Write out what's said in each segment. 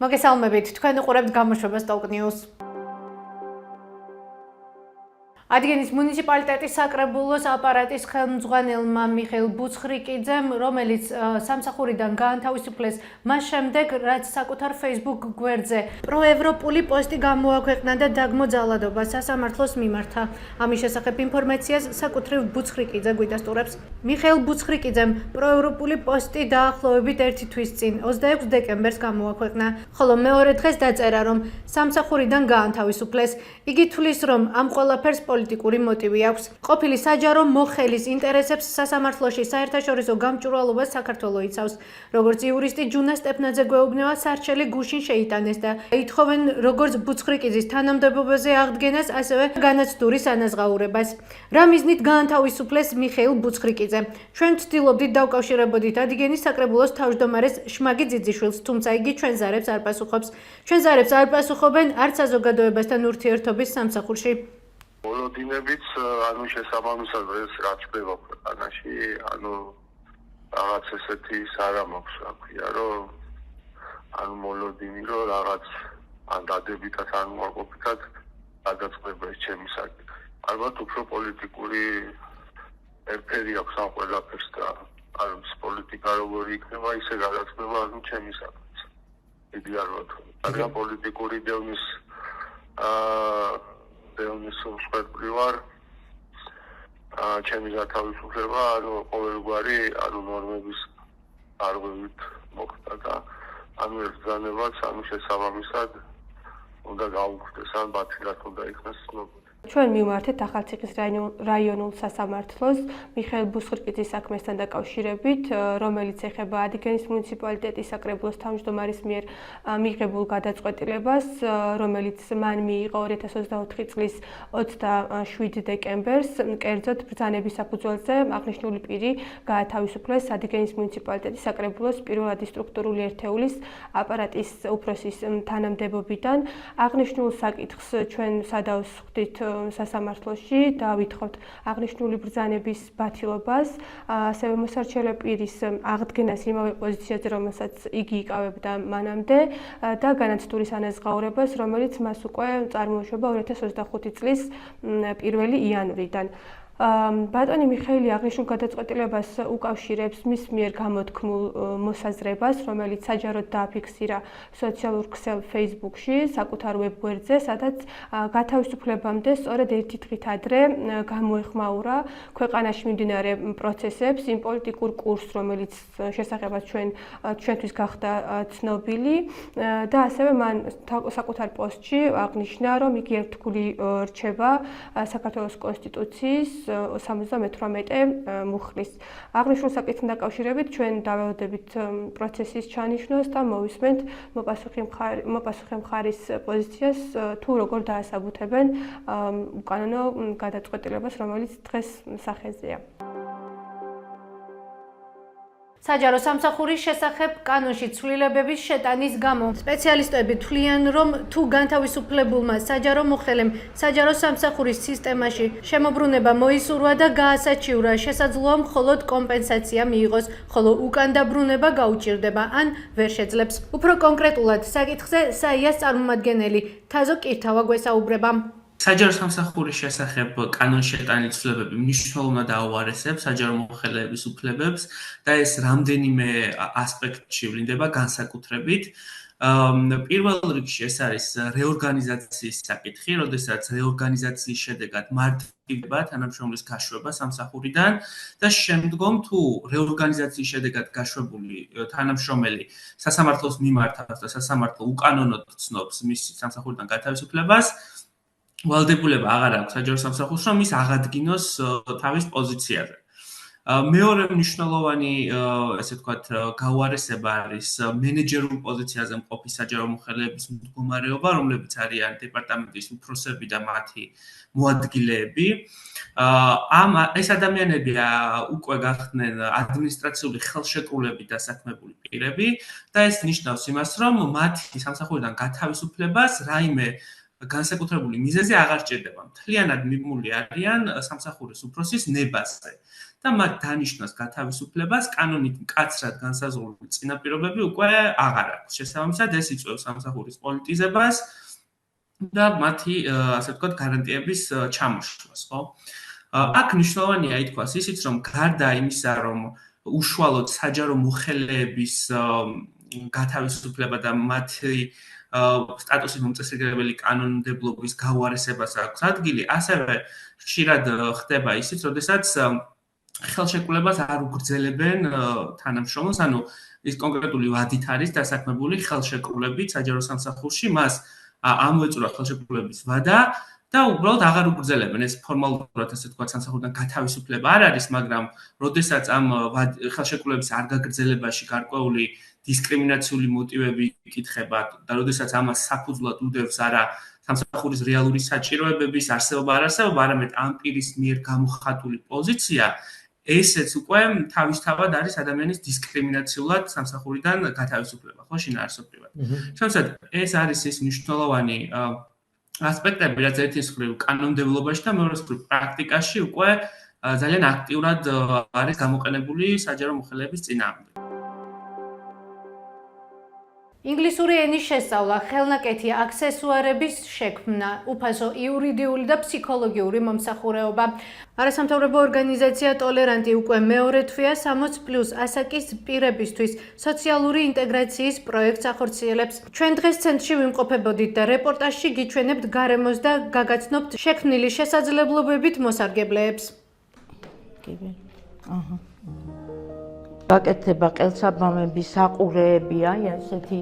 მოგესალმებით, თქვენ უყურებთ გამოშვებას Talk News. Ადგილის მუნიციპალიტეტის საკრებულოს აპარატის ხელმძღვანელმა მიხეილ ბუცხრიკიძემ, რომელიც სამსახურიდან გაანთავისუფლეს მას შემდეგ, რაც საკუთარ Facebook გვერდზე პროევროპული პოსტი გამოაქვეყნა და დაგმოძალადობა სასამართლოს მიმართა. ამის შესახებ ინფორმაციას საკუთრივ ბუცხრიკიძე გვიდასტურებს. მიხეილ ბუცხრიკიძემ პროევროპული პოსტი დაახლოებით 1 თვის წინ, 26 დეკემბერს გამოაქვეყნა, ხოლო მეორე დღეს დაწერა, რომ სამსახურიდან გაანთავისუფლეს. იგი თვლის, რომ ამ ყველაფერს პოლიტიკური მოტივი აქვს. ყოფილი საჯარო მოხელის ინტერესებს სასამართლოში საერთაშორისო გამჭვირვალობას საქართველოს იცავს. როგორც იურისტი ჯუნა სტეპნაძე გვეუბნება, სარჩელი გუშინ შეიტანეს და ითხოვენ როგორც ბუცხრიკიძის თანამდებობაზე აღდგენას, ასევე განაცდურის ანაზღაურებას. რა მიზნით გაანთავისუფლეს მიხეილ ბუცხრიკიძე? ჩვენ ვცდილობდით დავკავშირებოდით ადგენის საკრებულოს თავმჯდომარეს შმაგი ძიძიშვილს, თუმცა იგი ჩვენ ზარებს არ პასუხობს. ჩვენ ზარებს არ პასუხობენ არც საზოგადოებასთან ურთიერთობის სამსახურში. მოლოდინებიც შესაბამისად ეს რაც ხდება ქვეყანაში, რაღაც ესეთი არა მაქვს, რა ქვია, რომ მოლოდინი რომ რაღაც ან დადებითად ან უარყოფითად გადაწყდება ეს ჩემი საკითხი. ალბათ უფრო პოლიტიკური ერთერი აქვს ამ ყველაფერს და პოლიტიკა როგორი იქნება, ისე გადაწყდება ჩემი საკითხი. იდეალურად. მაგრამ პოლიტიკური დევნის მსხვერპლი ვარ, ჩემი გათავისუფლება, ყოველგვარი ნორმების არღვევით მოხდა და ერთ ბრძანებას შესაბამისად უნდა გაუქმდეს, ან ბათილად უნდა იქნას ცნობილი. ჩვენ მივმართეთ ახალციხის რაიონულ სასამართლოს მიხეილ ბუცხრიკიძის საქმესთან დაკავშირებით, რომელიც ეხება ადგენის მუნიციპალიტეტის საკრებულოს თავმჯდომარის მიერ მიღებულ გადაწყვეტილებას, რომელიც მან მიიღო 2024 წლის 27 დეკემბერს, კერძოდ ბრძანების საფუძველზე აღნიშნული პირი გაათავისუფლეს ადგენის მუნიციპალიტეტის საკრებულოს პირველადი სტრუქტურული ერთეულის აპარატის უფროსის თანამდებობიდან. აღნიშნულ საკითხს ჩვენ სადავსვდით სასამართლოში და ვითხოვთ აღნიშნული ბრძანების ბათილობას, ასევე მოსარჩელე პირის აღდგენას იმავე პოზიციაზე, რომელსაც იგი იკავებდა მანამდე და განაცდურის ანაზღაურებას, რომელიც მას უკვე წარმოუშვება 2025 წლის 1 იანვრიდან. ბატონი მიხეილი აღნიშნულ გადაწყვეტილებას უკავშირებს მის მიერ გამოთქმულ მოსაზრებას, რომელიც საჯაროდ დააფიქსირა სოციალურ ქსელ Facebook-ში, საკუთარ ვებგვერდზე, სადაც გათავისუფლებამდე სწორედ ერთი დღით ადრე გამოეხმაურა ქვეყანაში მიმდინარე პროცესებს, იმ პოლიტიკურ კურსს, რომელიც შესახებაც ჩვენთვის გახდა ცნობილი და ასევე მან საკუთარ პოსტში აღნიშნა, რომ იგი ერთგული რჩება საქართველოს კონსტიტუციის 78 მუხლის. აღნიშნულ საკითხთან დაკავშირებით ჩვენ დაველოდებით პროცესის ჩანიშვნას და მოვისმენთ მოპასუხე მხარის პოზიციას, თუ როგორ დაასაბუთებენ უკანონო გადაწყვეტილებას, რომელიც დღეს სახეზეა. საჯარო სამსახურის შესახებ კანონში ცვლილებების შეტანის გამო სპეციალისტები თვლიან, რომ თუ განთავისუფლებულმა საჯარო მოხელემ საჯარო სამსახურის სისტემაში შემოbrunება მოისურვა და გაასაჩივრა, შესაძლოა მხოლოდ კომპენსაცია მიიღოს, ხოლო უკან დაბრუნება გაუჭირდება ან ვერ შეძლებს. უფრო კონკრეტულად საკითხზე საიას წარმომადგენელი თაზო კირთავა გვესაუბრება. საჯარო სამსახურის შესახებ კანონში შეტანილი ცვლილებები მნიშვნელოვნად აუარესებს საჯარო მოხელეების უფლებებს და ეს რამდენიმე ასპექტში ვლინდება განსაკუთრებით. პირველ რიგში ეს არის რეორგანიზაციის საკითხი, როდესაც რეორგანიზაციის შედეგად მარტივდება თანამშრომლის გაშვება სამსახურიდან და შემდგომ თუ რეორგანიზაციის შედეგად გაშვებული თანამშრომელი სასამართლოს მიმართავს და სასამართლო უკანონოდ ცნობს მის სამსახურიდან გათავისუფლებას, ვალდებულება აღარ აქვს საჯარო სამსახურს, რომ ის აღადგინოს თავის პოზიციაზე. მეორე მნიშვნელოვანი ესე ვთქვათ გაუარესება არის მენეჯერულ პოზიციაზე მყოფი საჯარო მოხელეების მდგომარეობა, რომლებიც არიან დეპარტამენტის უფროსები და მათი მოადგილეები. ეს ადამიანები უკვე გახდნენ ადმინისტრაციული ხელშეკრულებით დასაქმებული პირები და ეს ნიშნავს იმას, რომ მათი სამსახურიდან გათავისუფლებას რაიმე განსაკუთრებული მიზეზი აღარ სჭირდება. მთლიანად მიბმული არიან სამსახურის უფროსის ნებაზე და მათ დანიშნოს გათავისუფლებას კანონით მკაცრად განსაზღვრული წინაპირობები უკვე აღარ აქვს. შესაბამისად, ეს იწვევს სამსახურის პოლიტიზებას და მათი, ასე ვთქვათ, გარანტიების ჩამოშლას, ხო? აქ მნიშვნელოვანია ითქვას ისიც, რომ გარდა იმისა, რომ უშუალოდ საჯარო მოხელეების გათავისუფლება და მათი სტატუსის მომწესრიგებელი კანონმდებლობის გაუარესებას აქვს ადგილი, ასევე ხშირად ხდება ისიც, როდესაც ხელშეკრულებას არ უგრძელებენ თანამშრომლს, ანუ ის კონკრეტული ვადით არის დასაქმებული ხელშეკრულებით საჯარო სამსახურში, მას ამოეწურა ხელშეკრულების ვადა და უბრალოდ აღარ უგრძელებენ. ეს ფორმალურად ასე ვთქვათ სამსახურიდან გათავისუფლება არ არის, მაგრამ როდესაც ამ ხელშეკრულების არ გაგრძელებაში გარკვეული დისკრიმინაციული მოტივები იკითხება და როდესაც ამას საფუძვლად უდევს არა სამსახურის რეალური საჭიროებების არსებობა არ არსებობა, არამედ ამ პირის მიერ გამოხატული პოზიცია, ესეც უკვე თავისთავად არის ადამიანის დისკრიმინაციულად სამსახურიდან გათავისუფლება, ხო, შინაარსობრივად. შესაბამისად, ეს არის ის მნიშვნელოვანი ასპექტები, რაც ერთის მხრივ კანონმდებლობაში და მეორეს მხრივ პრაქტიკაში უკვე ძალიან აქტიურად არის გამოყენებული საჯარო მოხელეების წინააღმდეგ. ინგლისური ენის შესწავლა, ხელნაკეთი აქსესუარების შექმნა, უფასო იურიდიული და ფსიქოლოგიური მომსახურეობა. არასამთავრობო ორგანიზაცია ტოლერანტი უკვე მეორე თვეა 60+ ასაკის პირებისთვის სოციალური ინტეგრაციის პროექტს ახორციელებს. ჩვენ დღეს ცენტრში ვიმყოფებოდით და რეპორტაჟში გიჩვენებთ გარემოს და გაგაცნობთ შექმნილი შესაძლებლობებით მოსარგებლეებს. გაკეთება ყელსაბამების საყურეებია, ესეთი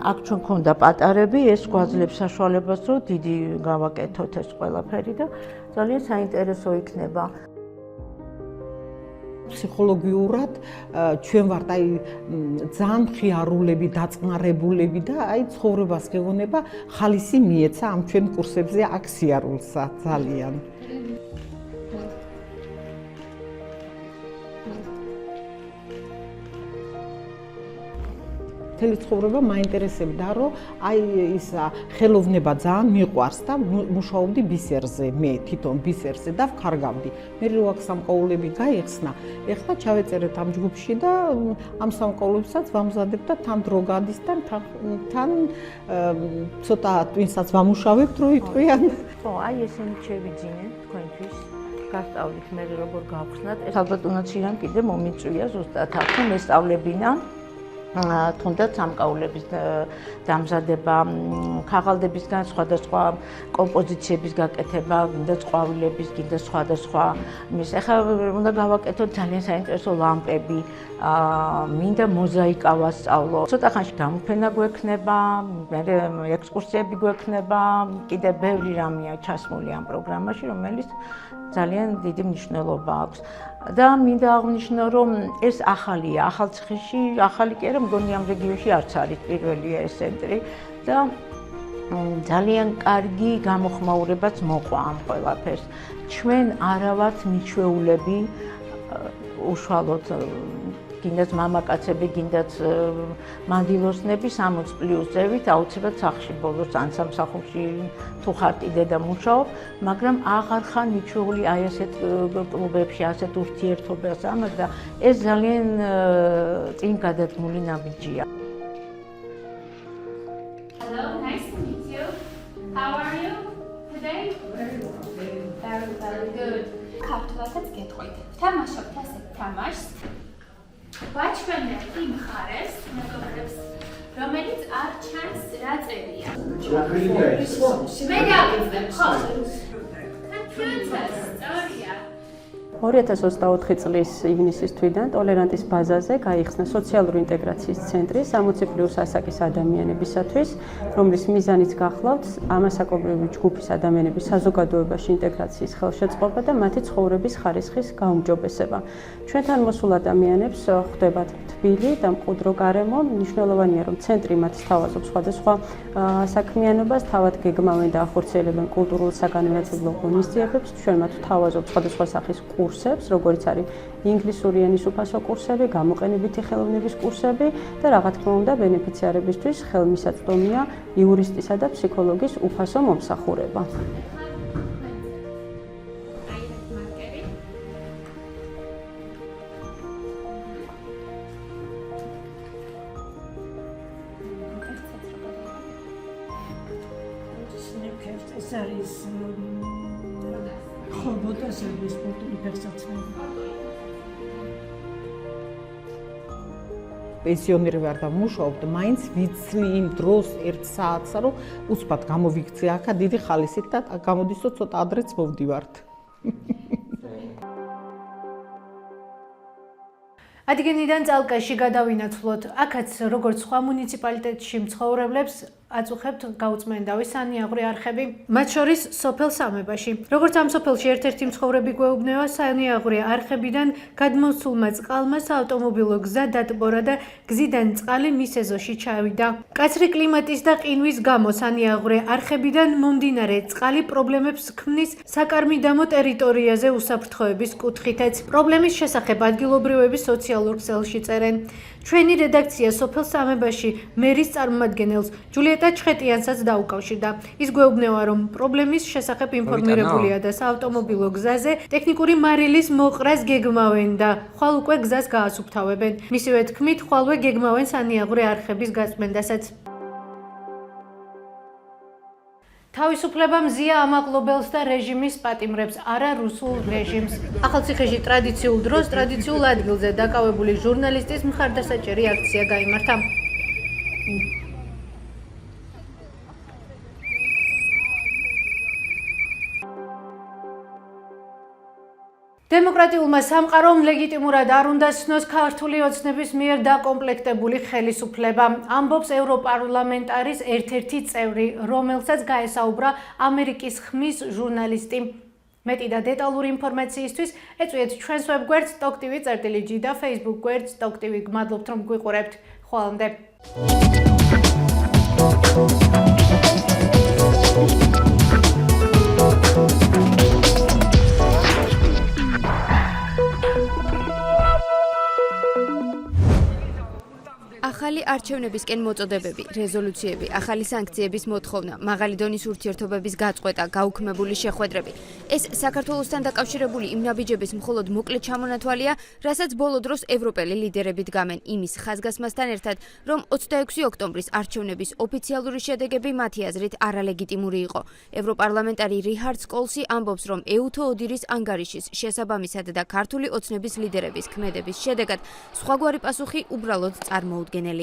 აქ ჩვენ ქონდა პატარები, ეს გვაძლევს საშუალებას, რომ დიდი გავაკეთოთ ეს ყველაფერი და ძალიან საინტერესო იქნება. ფსიქოლოგიურად ჩვენ ვართ აი ძალიან მხიარულები, დაწყნარებულები და აი ცხოვრებას გეუბნება ხალისი მიეცა ამ ჩვენ კურსებზე აქ სიარულსა ძალიან. მთელი ცხოვრება მაინტერესებდა, რომ აი ის ხელოვნება ძალიან მიყვარს და მუშაობდი ბისერზე, მე თვითონ ბისერზე და ვქარგავდი. მე რო აქ სამკაულები გაიხსნა, ეხლა ჩავეწერეთ ამ ჯგუფში და ამ სამკაულებსაც ვამზადებ და თან დრო გადის და თან ცოტა ვინცაც ვამუშავებთ, რო იტყვიან. ხო, აი ესენი შევიძინეთ თქვენთვის. გასწავლით მე როგორ გავხსნათ. ეს ალბათ უნდა ცირან კიდე მომიწვია ზუსტად აქ მესწავლებინა. თუნდაც სამკაულების დამზადება, ქაღალდებისგან სხვადასხვა კომპოზიციების გაკეთება, გინდა ყვავილების, გინდა სხვადასხვა იმის. ახლა უნდა გავაკეთოთ ძალიან საინტერესო ლამპები, მინდა მოზაიკა ვასწავლო. ცოტა ხანში გამოფენა გვექნება, ექსკურსიები გვექნება, კიდე ბევრი რამეა ჩასმული ამ პროგრამაში, რომელიც ძალიან დიდი მნიშვნელობა აქვს. და მინდა აღნიშნო, რომ ეს ახალია, ახალციხეში, ახალი კი არა, მგონი ამ რეგიონში არც არის პირველია ეს ცენტრი და ძალიან კარგი გამოხმაურებაც მოყვა ამ ყველაფერს. ჩვენ არა ვართ მიჩვეულები, უშუალოდ გინდათ მამაკაცები, გინდათ მანდილოსნები 60+ ზევით, აუცილებლად სახლში ბოლოს ან სამსახურში თუ ხარ კიდე და მუშაობ, მაგრამ აღარ ხარ მიჩვეული აი ასეთ კლუბებში, ასეთ ურთიერთობებს ამას და ეს ძალიან წინ გადადგმული ნაბიჯია. Hello, nice to meet you. How are you today? Very well. Very good. ქართულადაც გეტყვით. ვთამაშობთ ასეთ თამაშს. ვაჩვენებთ იმ მხარეს, მეგობრებს, რომელიც არ ჩანს რა წერია. მე გავიწყებ, ხო? Computer, სწორია. 2024 წლის ივნისის თვიდან ტოლერანტის ბაზაზე გაიხსნა სოციალური ინტეგრაციის ცენტრი 60+ ასაკის ადამიანებისათვის, რომლის მიზანიც გახლავთ ამასაკობრივი ჯგუფის ადამიანების საზოგადოებაში ინტეგრაციის ხელშეწყობა და მათი ცხოვრების ხარისხის გაუმჯობესება. ჩვენთან მოსულ ადამიანებს ხვდებათ თბილი და მყუდრო გარემო, მნიშვნელოვანია, რომ ცენტრი მათ სთავაზობს სხვადასხვა საქმიანობას, თავად გეგმავენ და ახორციელებენ კულტურულ საგანმანათლებლო ღონისძიებებს, ჩვენ მათ ვთავაზობთ სხვადასხვა სახის კურსებს, როგორც არის ინგლისური ენის უფასო კურსები, გამოყენებითი ხელოვნების კურსები და რა თქმა უნდა ბენეფიციარებისთვის ხელმისაწვდომია იურისტისა და ფსიქოლოგის უფასო მომსახურება. ეს არის ხობოტასები სპორტული ფეხსაცმელი. პენსიონერი ვარ და მუშაობ და მაინც ვიცლი იმ დროს 1 საათსა რომ უცბად გამოვიქცე აქა დიდი ხალისით და გამოდის რომ ცოტა ადრეც მოვდივართ. ადგენიდან წალკაში გადავინაცვლოთ. აქაც როგორც სხვა მუნიციპალიტეტში მცხოვრებლებს აწუხებთ გაუწმენდავი სანიაღვრე არხები, მათ შორის სოფელ სამებაში. როგორც ამ სოფელში ერთ-ერთი მცხოვრები გვეუბნება, სანიაღვრე არხებიდან გადმოსულმა წყალმა საავტომობილო გზა დატბორა და გზიდან წყალი მის ეზოში ჩავიდა. კაცრი კლიმატის და ყინვის გამო სანიაღვრე არხებიდან მომდინარე წყალი პრობლემებს ქმნის საკარმიდამო ტერიტორიაზე უსაფრთხოების კუთხითაც. პრობლემის შესახებ ადგილობრივები სოციალურ ქსელში წერენ. ჩვენი რედაქცია სოფელ სამებაში მერის წარმომადგენელს ჯულიეტა ჩხეტიანსაც დაუკავშირდა. ის გვეუბნება, რომ პრობლემის შესახებ ინფორმირებულია და საავტომობილო გზაზე ტექნიკური მარილის მოყრას გეგმავენ და ხვალ უკვე გზას გაასუფთავებენ. მისივე თქმით, ხვალვე გეგმავენ სანიაღვრე არხების გაწმენდასაც. თავისუფლება მზია ამაღლობელს და რეჟიმის პატიმრებს, არა რუსულ რეჟიმს. ახალციხეში ტრადიციულ დროს ტრადიციულ ადგილზე დაკავებული ჟურნალისტის მხარდასაჭერი აქცია გაიმართა. დემოკრატიულმა სამყარომ ლეგიტიმურად არ უნდა ცნოს ქართული ოცნების მიერ დაკომპლექტებული ხელისუფლება. ამბობს ევროპარლამენტარის ერთ-ერთი წევრი, რომელსაც გაესაუბრა ამერიკის ხმის ჟურნალისტი. მეტი და დეტალური ინფორმაციისთვის ეწვიეთ ჩვენს ვებგვერდს TokTV.gi და Facebook გვერდს TokTV. გმადლობთ, რომ გვიყურებთ. ხვალამდე. ახალი არჩევნებისკენ მოწოდებები, რეზოლუციები, ახალი სანქციების მოთხოვნა, მაღალი დონის ურთიერთობების გაწყვეტა, გაუქმებული შეხვედრები. ეს საქართველოსთან დაკავშირებული იმ ნაბიჯების მხოლოდ მოკლე ჩამონათვალია, რასაც ბოლო დროს ევროპელი ლიდერები დგამენ იმის ხაზგასმასთან ერთად, რომ 26 ოქტომბრის არჩევნების ოფიციალური შედეგები მათი აზრით არალეგიტიმური იყო. ევროპარლამენტარი რიჰარდ სკოლსი ამბობს, რომ ეუთო ოდირის ანგარიშის შესაბამისად და ქართული ოცნების ლიდერების ქმედების შედეგად სხვაგვარი პასუხი უბრალოდ წარმოუდგენელია.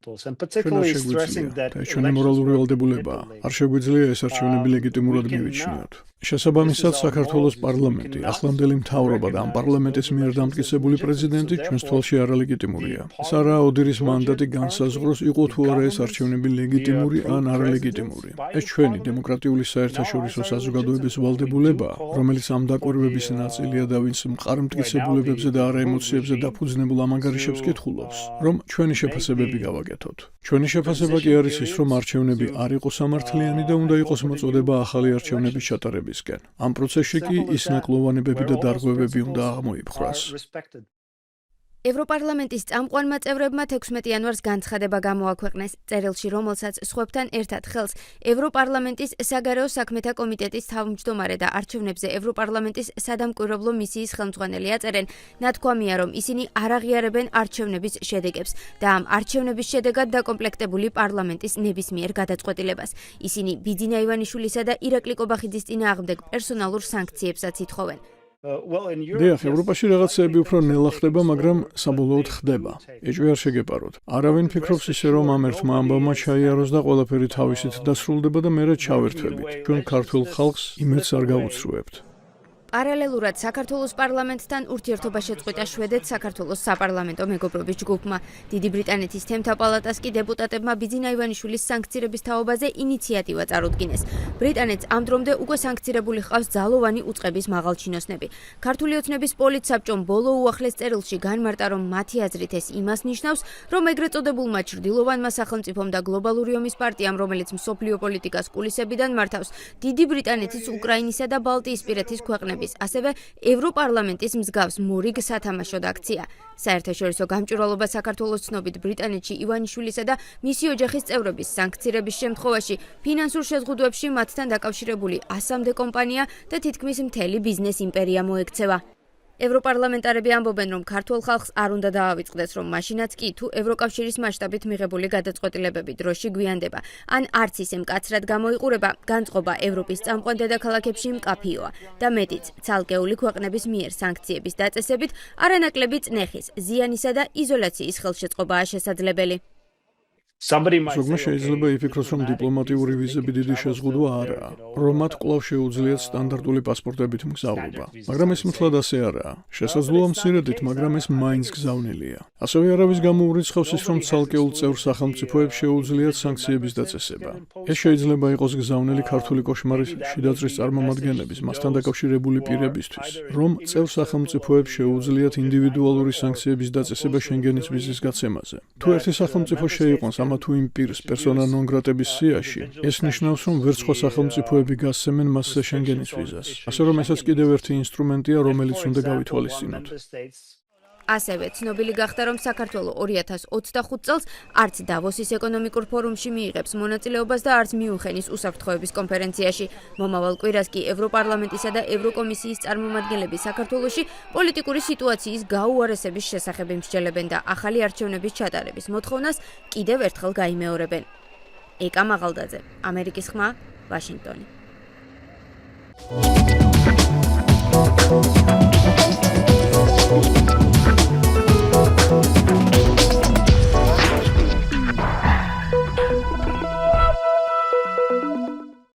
ჩვენ არ შეგვიძლია და ჩვენი მორალური ვალდებულებაა. არ შეგვიძლია ეს არჩევნები ლეგიტიმურად მივიჩნიოთ. შესაბამისად, საქართველოს პარლამენტი, ახლანდელი მთავრობა და ამ პარლამენტის მიერ დამტკიცებული პრეზიდენტი ჩვენს თვალში არალეგიტიმურია. ეს არაა ოდირის მანდატი განსაზღვროს, იყო თუ არა ეს არჩევნები ლეგიტიმური ან არალეგიტიმური. ეს ჩვენი დემოკრატიული საერთაშორისო საზოგადოების ვალდებულებაა, რომელიც ამ დაკვირვების ნაწილია და ვინც მყარ-მტკიცებულებებზე და არა ემოციებზე დაფუძნებულ ამ ანგარიშებს კითხულობს, რომ ჩვენი შეფასებები გავაკეთოთ. ჩვენი შეფასება კი არის ის, რომ არჩევნები არ იყოს სამართლიანი და უნდა იყოს მოწოდება ახალი არჩევნების ჩატარებისკენ. ამ პროცესში კი ის ნაკლოვანებები და დარღვევები უნდა აღმოიფხვრას. ევროპარლამენტის წამყვანმა წევრებმა 16 იანვარს განცხადება გამოაქვეყნეს, წერილში რომელსაც სხვებთან ერთად ხელს ევროპარლამენტის საგარეო საქმეთა კომიტეტის თავმჯდომარე და არჩევნებზე ევროპარლამენტის სადამკვირვებლო მისიის ხელმძღვანელი აწერენ, ნათქვამია, რომ ისინი არ აღიარებენ არჩევნების შედეგებს და ამ არჩევნების შედეგად დაკომპლექტებული პარლამენტის ნებისმიერ გადაწყვეტილებას. ისინი ბიძინა ივანიშვილისა და ირაკლი კობახიძის წინააღმდეგ პერსონალურ სანქციებსაც ითხოვენ. დიახ, ევროპაში რაღაცები უფრო ნელა ხდება, მაგრამ საბოლოოდ ხდება. ეჭვი არ შეგეპაროთ. არავინ ფიქრობს ისე, რომ ამ ერთმა ამბავმა ჩაიაროს და ყველაფერი თავისით დასრულდება და მერე ჩავერთვებით. ჩვენ ქართულ ხალხს იმედს არ გაუცრუებთ. პარალელურად საქართველოს პარლამენტთან ურთიერთობა შეწყვიტა შვედეთ საქართველოს საპარლამენტო მეგობრობის ჯგუფმა. დიდი ბრიტანეთის თემთა პალატას კი დეპუტატებმა ბიძინა ივანიშვილის სანქცირების თაობაზე ინიციატივა წარუდგინეს. ბრიტანეთს ამ დრომდე უკვე სანქცირებული ჰყავს ძალოვანი უწყების მაღალჩინოსნები. ქართული ოცნების პოლიტსაბჭომ ბოლო უახლეს წერილში განმარტა, რომ მათი აზრით ეს იმას ნიშნავს, რომ ეგრეთ წოდებულმა ჩრდილოვანმა სახელმწიფომ და გლობალური ომის პარტიამ, რომელიც მსოფლიო პოლიტიკას კულისებიდან მართავს, დიდი ბრიტანეთის, უკრაინისა და ბალტიისპირეთის ქვეყნების, ასევე ევროპარლამენტის მსგავს მორიგ სათამაშოდ აქცია. საერთაშორისო გამჭვირვალობა საქართველოს ცნობით ბრიტანეთში ივანიშვილისა და მისი ოჯახის წევრების სანქცირების შემთხვევაში ფინანსურ შეზღუდვებში მათთან დაკავშირებული 100-მდე კომპანია და თითქმის მთელი ბიზნეს იმპერია მოექცევა. ევროპარლამენტარები ამბობენ, რომ ქართულ ხალხს არ უნდა დაავიწყდეს, რომ მაშინაც კი თუ ევროკავშირის მასშტაბით მიღებული გადაწყვეტილებები დროში გვიანდება, ან არც ისე მკაცრად გამოიყურება, განწყობა ევროპის წამყვან დედაქალაქებში მკაფიოა და მეტიც, ცალკეული ქვეყნების მიერ სანქციების დაწესებით არანაკლები წნეხის, ზიანისა და იზოლაციის ხელშეწყობაა შესაძლებელი. ზოგმა შეიძლება იფიქროს, რომ დიპლომატიური ვიზები დიდი შეზღუდვა არაა, რომ მათ კვლავ შეუძლიათ სტანდარტული პასპორტებით მგზავრობა. მაგრამ ეს მთლად ასე არაა. შესაძლოა მცირედით, მაგრამ ეს მაინც გზავნილია. ასევე არავის გამო ურიცხავს ის, რომ ცალკეულ წევრ სახელმწიფოებს შეუძლიათ სანქციების დაწესება. ეს შეიძლება იყოს გზავნილი ქართული კოშმარის შიდაწრის წარმომადგენლების, მასთან დაკავშირებული პირებისთვის, რომ წევრ სახელმწიფოებს შეუძლიათ ინდივიდუალური სანქციების დაწესება შენგენის ვიზის გაცემაზე. თუ ერთი სახელმწიფო შეიყვანს ამა თუ იმ პირს პერსონა ნონ გრატების სიაში, ეს ნიშნავს, რომ ვერც სხვა სახელმწიფოები გასცემენ მასზე შენგენის ვიზას. ასე რომ ესაც კიდევ ერთი ინსტრუმენტია, რომელიც უნდა გავითვალისწინოთ. ასევე ცნობილი გახდა, რომ საქართველო 2025 წელს არც დავოსის ეკონომიკურ ფორუმში მიიღებს მონაწილეობას და არც მიუნხენის უსაფრთხოების კონფერენციაში. მომავალ კვირას კი ევროპარლამენტისა და ევროკომისიის წარმომადგენლები საქართველოში პოლიტიკური სიტუაციის გაუარესების შესახებ იმსჯელებენ და ახალი არჩევნების ჩატარების მოთხოვნას კიდევ ერთხელ გაიმეორებენ. ეკა მაღალდაძე, ამერიკის ხმა, ვაშინგტონი.